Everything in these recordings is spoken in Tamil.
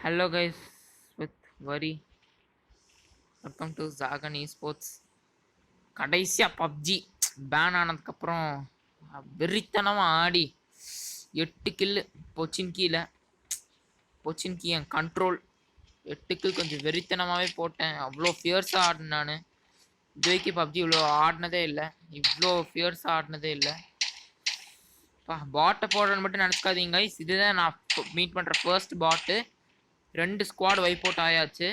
Hello guys with Worry. Welcome to Zagan Esports. கடைசியா பப்ஜி பேன் ஆனதுக்கப்புறம் வெறித்தனமாக ஆடி 8 கில்லு பொச்சின்கி என் கண்ட்ரோல் 8 கில் கொஞ்சம் வெறித்தனமாகவே போட்டேன். அவ்வளோ ஃபியர்ஸாக ஆடினேன் நான். இதுவரைக்கும் பப்ஜி இவ்வளோ ஆடினதே இல்லை, இவ்வளோ ஃபியர்ஸாக ஆடினதே இல்லை. பாட்டை போடுறேன்னு மட்டும் நினச்சிக்காதீங்க கைஸ். இதுதான் நான் மீட் பண்ணுற ஃபர்ஸ்ட் பாட்டு. 2 ஸ்குவாட் வைப் அவுட் ஆயாச்சு.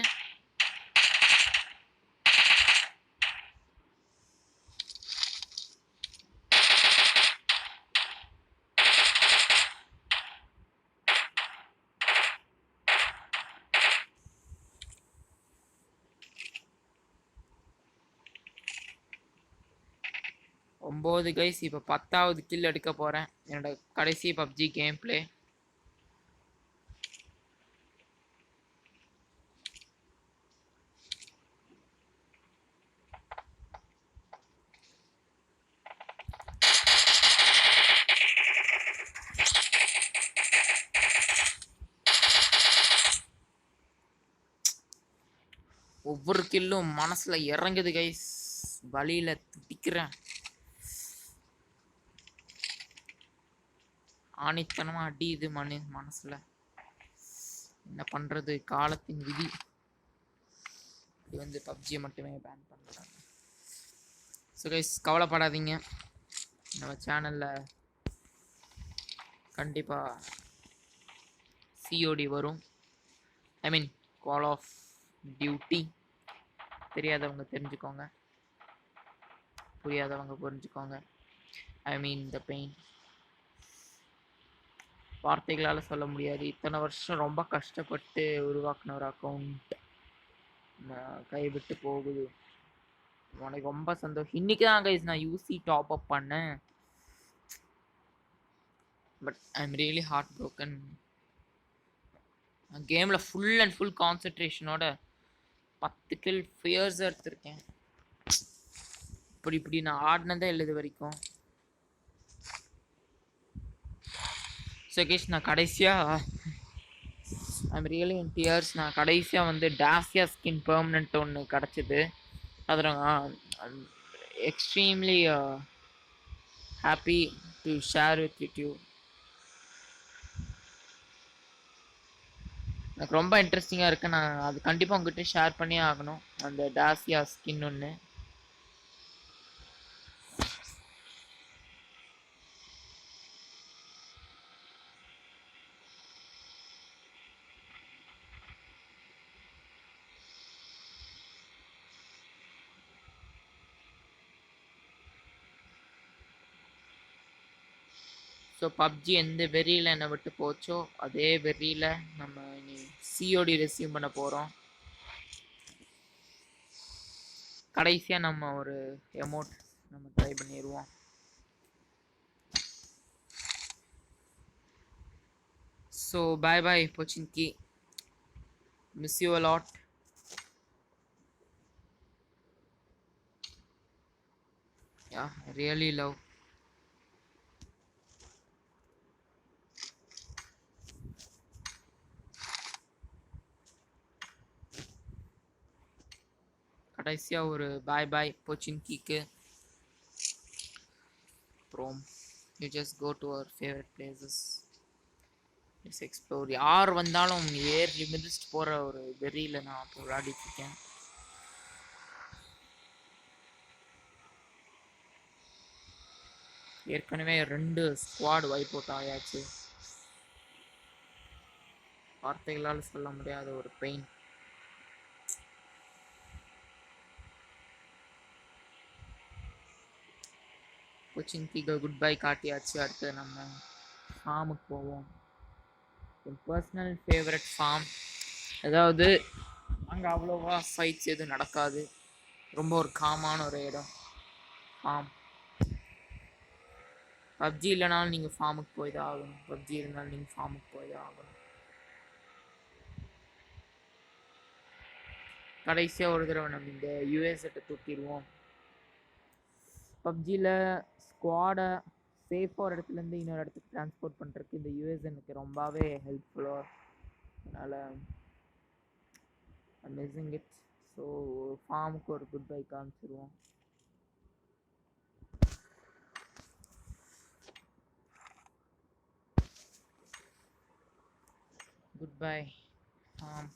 ஒம்பது கைஸ். இப்போ 10வது கில் எடுக்க போகிறேன். என்னோட கடைசி பப்ஜி கேம் பிளே. ஒவ்வொரு கில்லும் மனசுல இறங்குது கைஸ். வழியில துடிக்கிறேன். ஆணித்தனமா அடியுது மனசுல. என்ன பண்றது, காலத்தின் விதி. இது பப்ஜியை மட்டுமே பேன் பண்றாங்க. ஸோ கைஸ் கவலைப்படாதீங்க, நம்ம சேனல்ல கண்டிப்பா சிஓடி வரும். ஐ மீன் கால் ஆஃப் டியூட்டி. தெரியாதவங்க தெரிஞ்சுக்கோங்க, புரியாதவங்க புரிஞ்சுக்கோங்க. ஐ மீன் த பெயின். வார்த்தைகளால் சொல்ல முடியாது. இத்தனை வருஷம் ரொம்ப கஷ்டப்பட்டு உருவாக்கின ஒரு அக்கௌண்ட் கைவிட்டு போகுது. உனக்கு ரொம்ப சந்தோஷம். இன்னைக்கு தான் கைஸ் நான் யூசி டாப் அப் பண்ணேன். But I am really heart broken. கேமில் ஃபுல் அண்ட் ஃபுல் கான்சன்ட்ரேஷனோட 10 கில் ஃபியர்ஸ் எடுத்திருக்கேன். இப்படி நான் ஆடினதே இல்லை இது வரைக்கும். ஸோ கேஸ் நான் கடைசியாக ஐம் ரியலி இன் டியர்ஸ். நான் கடைசியாக வந்து டாஃபியா ஸ்கின் பெர்மனெண்ட் ஒன்று கிடச்சிது. அதில் extremely happy to share with you. எனக்கு ரொம்ப இன்ட்ரெஸ்டிங்காக இருக்குது. நான் அது கண்டிப்பாக உங்ககிட்ட ஷேர் பண்ணியே ஆகணும். அந்த டாஃபியா ஸ்கின் ஒன்று. ஸோ பப்ஜி எந்த வெறியில் என்னை விட்டு போச்சோ அதே வெறியில் நம்ம இனி சிஓடி ரெசியூம் பண்ண போகிறோம். கடைசியாக நம்ம ஒரு எமௌண்ட் நம்ம ட்ரை பண்ணிடுவோம். So bye bye Pochinki. Miss you a lot. Ya really love. கடைசியாக ஒரு பாய் பாய் பொச்சின்கிக்கு. அப்புறம் you just go to our favourite places, just explore. யார் வந்தாலும் ஏறி மிதிச்சுட்டு போகிற ஒரு வெறியில் நான் இப்போ விளையாடிட்டு இருக்கேன். ஏற்கனவே 2 ஸ்குவாட் வைப் அவுட் ஆயாச்சு. வார்த்தைகளால் சொல்ல முடியாத ஒரு பெயின். கொச்சின்கிக்கு குட் பை காட்டியாச்சு. அடுத்து நம்ம ஃபார்முக்கு போவோம். என் பர்சனல் ஃபேவரட் ஃபார்ம். அதாவது அங்கே அவ்வளோவா ஃபைட்ஸ் எதுவும் நடக்காது. ரொம்ப ஒரு காமான ஒரு இடம் ஃபார்ம். பப்ஜி இல்லைனாலும் நீங்கள் ஃபார்முக்கு போய் தான் ஆகணும். பப்ஜி இருந்தாலும் நீங்கள் ஃபார்முக்கு போய் தான் ஆகணும். கடைசியாக ஒரு தடவை நம்ம இந்த யூஎஸ்எட்டை தூக்கிடுவோம். பப்ஜியில் ஸ்குவாடை சேஃபாக ஒரு இடத்துலேருந்து இன்னொரு இடத்துக்கு ட்ரான்ஸ்போர்ட் பண்ணுறதுக்கு இந்த யூஎஸ் எனக்கு ரொம்பவே ஹெல்ப்ஃபுல்லாக. அதனால் I'm missing it. ஸோ ஃபார்முக்கு ஒரு குட் பை காமிச்சிருவோம். Good bye farm.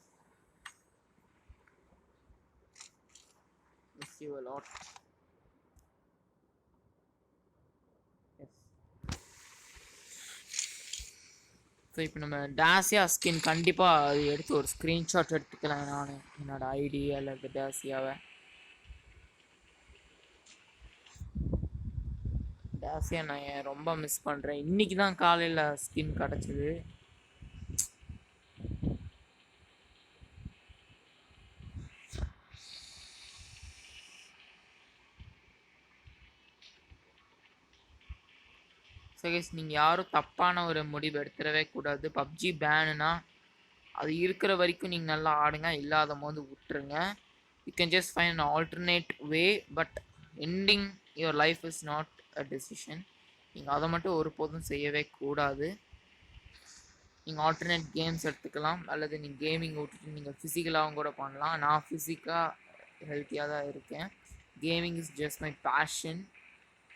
Miss you a lot. So இப்போ நம்ம டேசியா ஸ்கின் கண்டிப்பாக அது எடுத்து ஒரு ஸ்க்ரீன்ஷாட் எடுத்துக்கலாம். நான் என்னோடய ஐடி அல்லது டேசியாவை நான் ரொம்ப மிஸ் பண்ணுறேன். இன்றைக்கி தான் காலையில் ஸ்கின் கிடச்சிது. ஸோ கைஸ், நீங்கள் யாரும் தப்பான ஒரு முடிவு எடுத்துடவே கூடாது. பப்ஜி பேனுனா அது இருக்கிற வரைக்கும் நீங்கள் நல்லா ஆடுங்க, இல்லாத போது விட்டுருங்க. You can just find an alternate way, but ending your life is not a decision. நீங்கள் அதை மட்டும் ஒருபோதும் செய்யவே கூடாது. நீங்கள் ஆல்டர்னேட் கேம்ஸ் எடுத்துக்கலாம், அல்லது நீங்கள் கேமிங் விட்டுட்டு நீங்கள் ஃபிசிக்கலாகவும் கூட பண்ணலாம். நான் ஃபிசிக்காக ஹெல்த்தியாக தான் இருக்கேன். Gaming is just my passion.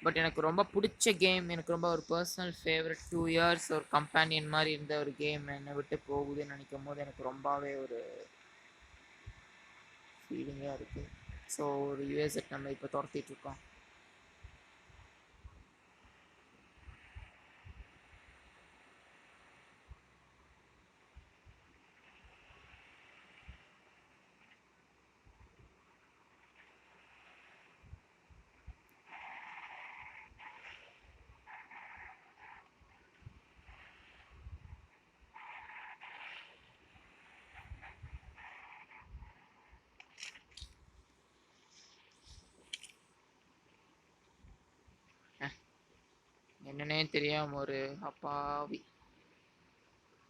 But எனக்கு ரொம்ப பிடிச்ச கேம், எனக்கு ரொம்ப ஒரு பர்சனல் ஃபேவரட் 2 இயர்ஸ் ஒரு கம்பேனியன் மாதிரி இருந்த ஒரு கேம் என்னை விட்டு போகுதுன்னு நினைக்கும் போது எனக்கு ரொம்பவே ஒரு ஃபீலிங்காக இருக்குது. ஸோ ஒரு யூஎஸ்எட் நம்ம இப்போ துரத்திட்டுருக்கோம். என்னன்னே தெரியாமல் ஒரு அப்பாவி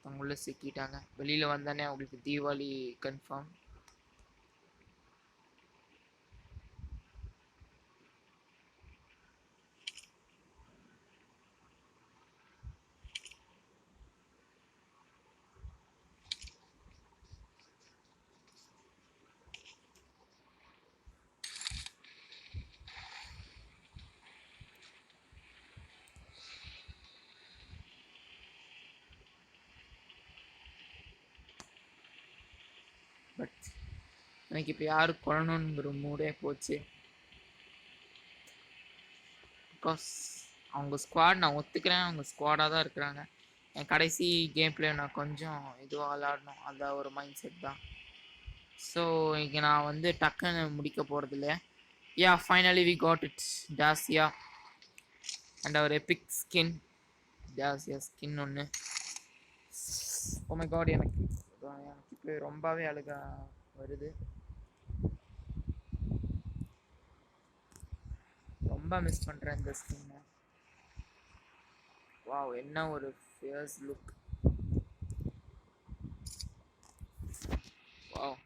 அவங்கள சிக்கிட்டாங்க. வெளியில் வந்தானே அவங்களுக்கு தீபாவளி கன்ஃபார்ம். பட் எனக்கு இப்போ யார் கொள்ளணுங்கிற மூடே போச்சு. பிகாஸ் அவங்க ஸ்குவாட் நான் ஒத்துக்கிறேன், அவங்க ஸ்குவாடாக தான் இருக்கிறாங்க. என் கடைசி கேம் பிளே நான் கொஞ்சம் இதுவாக விளாடணும், அந்த ஒரு மைண்ட் செட் தான். ஸோ இங்கே நான் வந்து டக்குன்னு முடிக்க போகிறதில்ல. Ya, finally we got it, Dacia and our epic skin. Dacia skin ஒன்று. ஓ மை காட், எனக்கு இப்போ ரொம்பவே அழுக வருது. ரொம்ப மிஸ் பண்ணுறேன் இந்த ஸ்கின்னை. வாவ், என்ன ஒரு fierce look. Wow,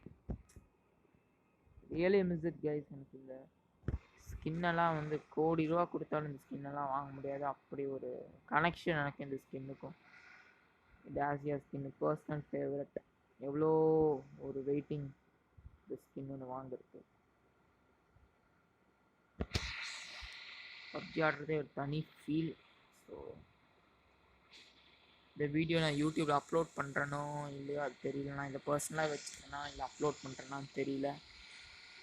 really miss it guys. எனக்கு இந்த ஸ்கின்னெல்லாம் வந்து கோடி ரூபா கொடுத்தாலும் இந்த ஸ்கின்னெல்லாம் வாங்க முடியாது. அப்படி ஒரு கனெக்ஷன் எனக்கு இந்த ஸ்கின்னுக்கும். டாசியா ஸ்கின்னு பர்சனல் ஃபேவரட். எவ்வளோ ஒரு வெயிட்டிங் இந்த ஸ்கின் ஒன்று வாங்குறது. பப்ஜி ஆடுறதே ஒரு தனி ஃபீல். ஸோ இந்த வீடியோ நான் யூடியூப்பில் அப்லோட் பண்ணுறேனோ இல்லையோ அது தெரியல. நான் இதை பர்சனலாக வச்சுக்கிறேன்னா இல்லை அப்லோட் பண்ணுறேன்னான்னு தெரியல.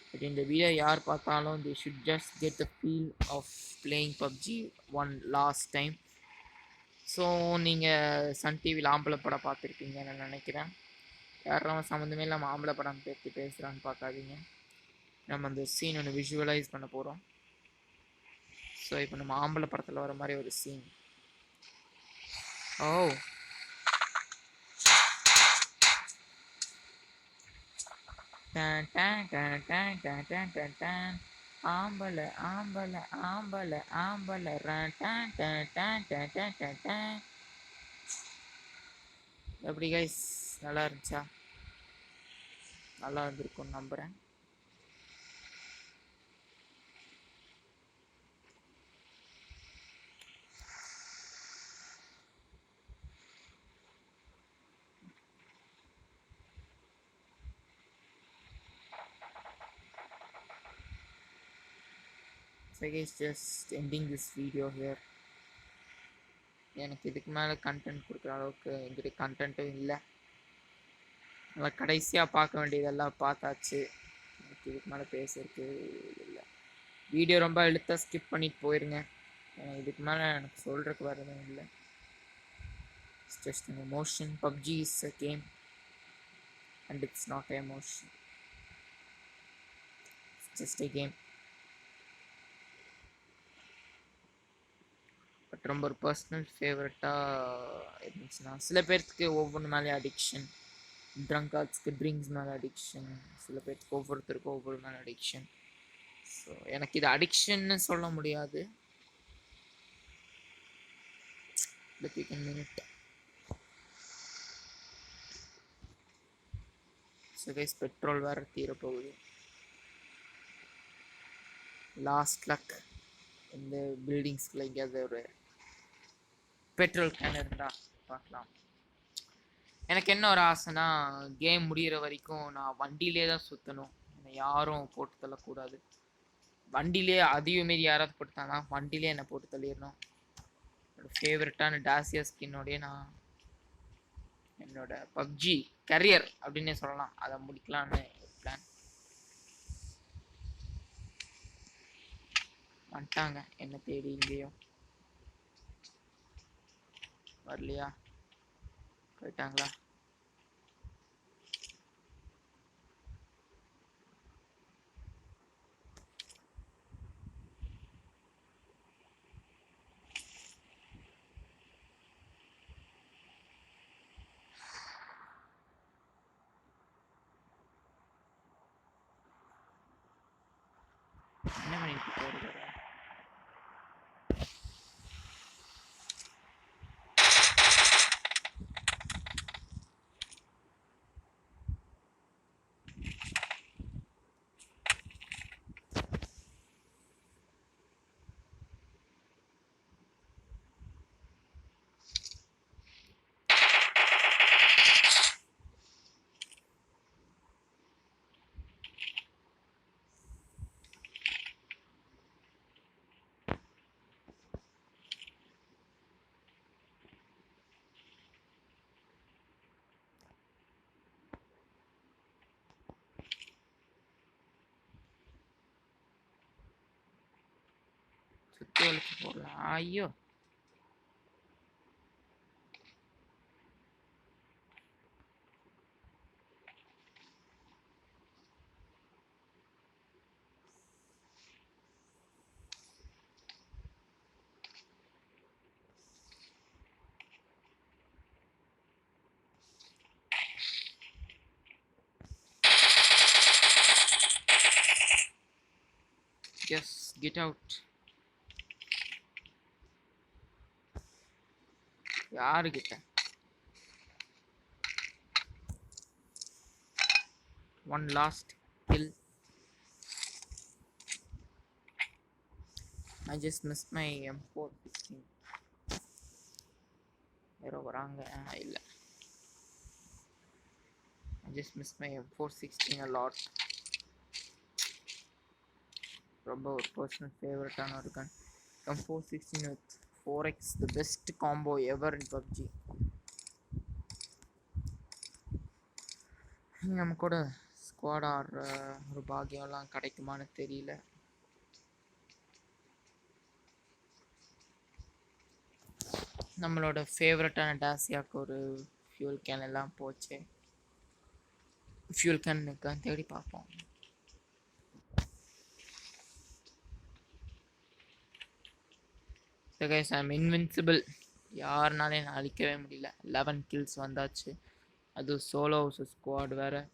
பட் இந்த வீடியோ யார் பார்த்தாலும் they should just get the feel of playing PUBG one last time. So நீங்கள் சன் டிவியில் ஆம்பளை படம் பார்த்துருப்பீங்கன்னு நான் நினைக்கிறேன். யாரும் சம்மந்தமே இல்லாமல் ஆம்பளை படம் பற்றி பேசுகிறான்னு பார்க்காதீங்க. நம்ம அந்த சீன் ஒன்று விஷுவலைஸ் பண்ண போகிறோம். ஸோ இப்போ நம்ம ஆம்பளை படத்தில் வர மாதிரி ஒரு சீன். ஓ, டன் டன் டன் டன் டன் டன் டன் டன். ஆம்பளை ஆம்பளை ஆம்பளை ஆம்பளை டன் டன் டன் டன் டன் டன் டன் டன். எப்படி கைஸ், நல்லா இருந்துச்சா? நல்லா இருந்திருக்கும்னு நம்புகிறேன். So guys, just ending this video here. எனக்கு இதுக்கு மேலே கண்டென்ட் கொடுக்குற அளவுக்கு எங்கிட்ட கண்டென்ட்டும் இல்லை. நல்லா கடைசியாக பார்க்க வேண்டியதெல்லாம் பார்த்தாச்சு. எனக்கு இதுக்கு மேலே பேசுறதுக்கு இல்லை. வீடியோ ரொம்ப இழுத்தா ஸ்கிப் பண்ணிட்டு போயிருங்க. இதுக்கு மேலே எனக்கு சொல்கிறதுக்கு வேறு எதுவும் இல்லை. It's just an emotion. PUBG is a game and it's not an emotion. It's just a game. But ரொம்ப ஒரு பர்சனல் ஃபேவரட்டாக இருந்துச்சுன்னா, சில பேர்த்துக்கு ஒவ்வொன்று மேலே அடிக்ஷன். ட்ரங்கார்ட்ஸ்க்கு ட்ரிங்க்ஸ் மேலே அடிக்ஷன், சில பேர்த்துக்கு ஒவ்வொருத்தருக்கும் ஒவ்வொரு மேலே அடிக்ஷன். ஸோ எனக்கு இது அடிக்ஷன்னு சொல்ல முடியாது. But you can mean it. So guys, petrol வேறு தீரப்போகுது. Last luck. இந்த பில்டிங்ஸ்குள்ள எங்கேயாவது ஒரு பெட்ரோல் கேன் இருந்தால் பார்க்கலாம். எனக்கு என்ன ஒரு ஆசைனா, கேம் முடிகிற வரைக்கும் நான் வண்டியிலே தான் சுற்றணும். என்னை யாரும் போட்டு தள்ளக்கூடாது. வண்டியிலே அதையும் மாரி யாராவது போட்டுத்தானா வண்டியிலே என்னை போட்டு தள்ளிடணும். என்னோடய ஃபேவரட்டான டாசியா ஸ்கின்னோடைய நான் என்னோட பப்ஜி கரியர் அப்படின்னே சொல்லலாம், அதை முடிக்கலான்னு பிளான். வந்துட்டாங்க என்ன தேடி. இங்கேயும் வரலையா? போயிட்டாங்களா? என்ன பண்ணிட்டு போறது? சுற்றி வளைச்சு போடலாம். ஐயோ, just get out. யாருக்கிட்ட? one last kill. I just missed my M416. யாரோ வராங்க. இல்லை, I just missed my M416 a lot. ரொம்ப ஒரு பர்சனல் ஃபேவரட்டான ஒரு கன். M416 with 4x, the best combo ever in PUBG. நம்ம கூட ஸ்குவாட் ஆடுற ஒரு பாக்கியம்லாம் கிடைக்குமான்னு தெரியல. நம்மளோட ஃபேவரட்டான டாசியாவுக்கு ஒரு ஃபியூல் கேன் எல்லாம் போச்சு. ஃபியூல் கேன் இருக்கான்னு தேடி பார்ப்போம். So guys, I'm invincible. யாருனாலையும் நான் அழிக்கவே முடியல. 11 kills வந்தாச்சு. அது சோலோ ஸ்குவாட் வேற.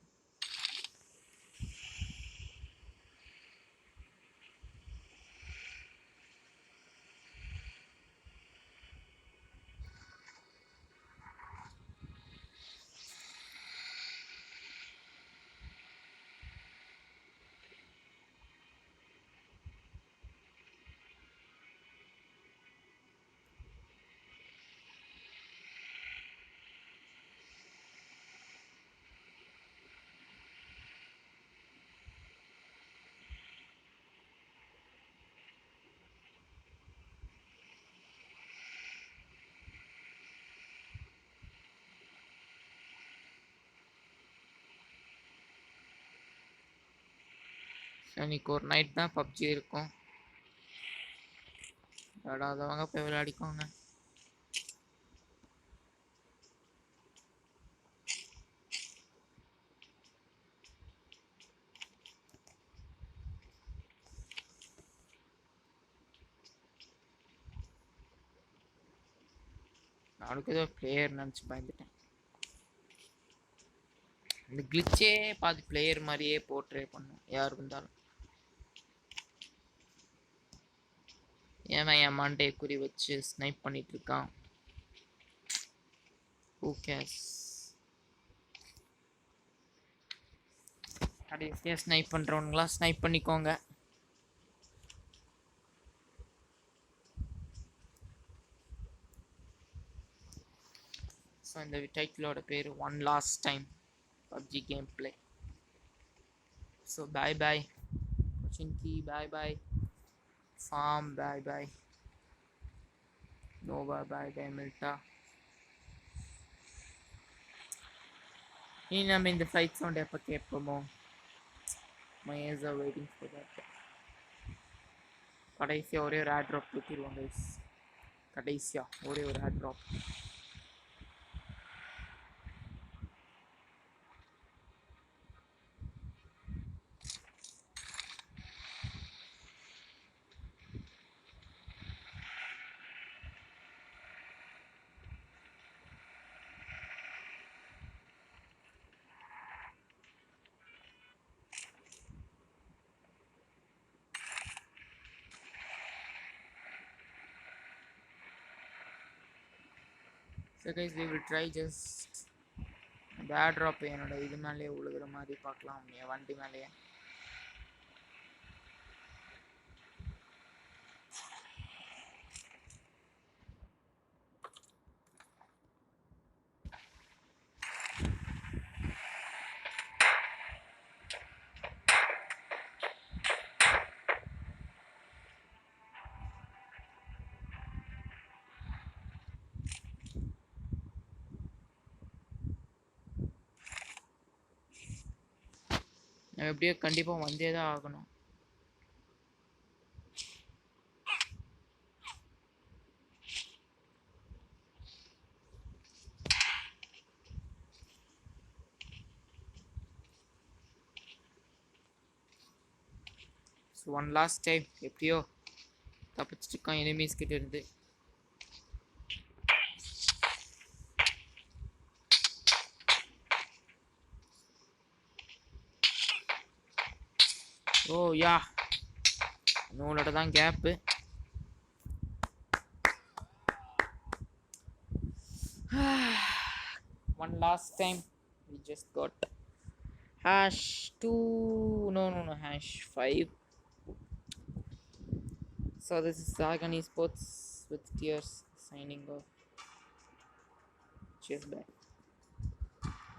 இன்னைக்கு ஒரு நைட் தான் பப்ஜி இருக்கும். விளையாடாதவங்க போய் விளையாடிக்கோங்க. நாளைக்கு ஏதோ பிளேயர் நினச்சி பயந்துட்டேன். இந்த கிளிச்சே பாதி பிளேயர் மாதிரியே போர்ட்ரே பண்ணும் யார் இருந்தாலும். ஏன் என் மண்டையை குறி வச்சு ஸ்னைப் பண்ணிட்டு இருக்கான். கடைசியாக ஸ்னைப் பண்ணுறவனுங்களாம் ஸ்னைப் பண்ணிக்கோங்க. ஸோ இந்த டைட்டிலோட பேர் one last time PUBG game play. So bye bye சின்கி, bye bye farm, bye bye Nova, bye bye Mylta. இனி நம்ம இந்த ஃப்ளைட் சவுண்ட் எப்போ கேட்போமோ. My ears are waiting for that. கடைசியாக ஒரே ஒரு ஏர் ட்ராப் தூக்கிடுவோம் கைஸ். கடைசியாக ஒரே ஒரு ஏர் drop. So guys, we will try just the airdrop என்னோட இது மேலேயே உழுகிற மாதிரி பார்க்கலாம். என் வண்டி மேலேயே. எப்படியோ கண்டிப்பாக வந்தே தான் ஆகணும். ஒன் லாஸ்ட் டைம் எப்படியோ தப்பிச்சுட்டு இருக்கான் எனிமீஸ் கிட்ட இருந்து. ஓ யா, நூலோட தான் gap. One last time we just got #2, no #5. So this is Sagan Esports with tears signing off. Cheers, bye.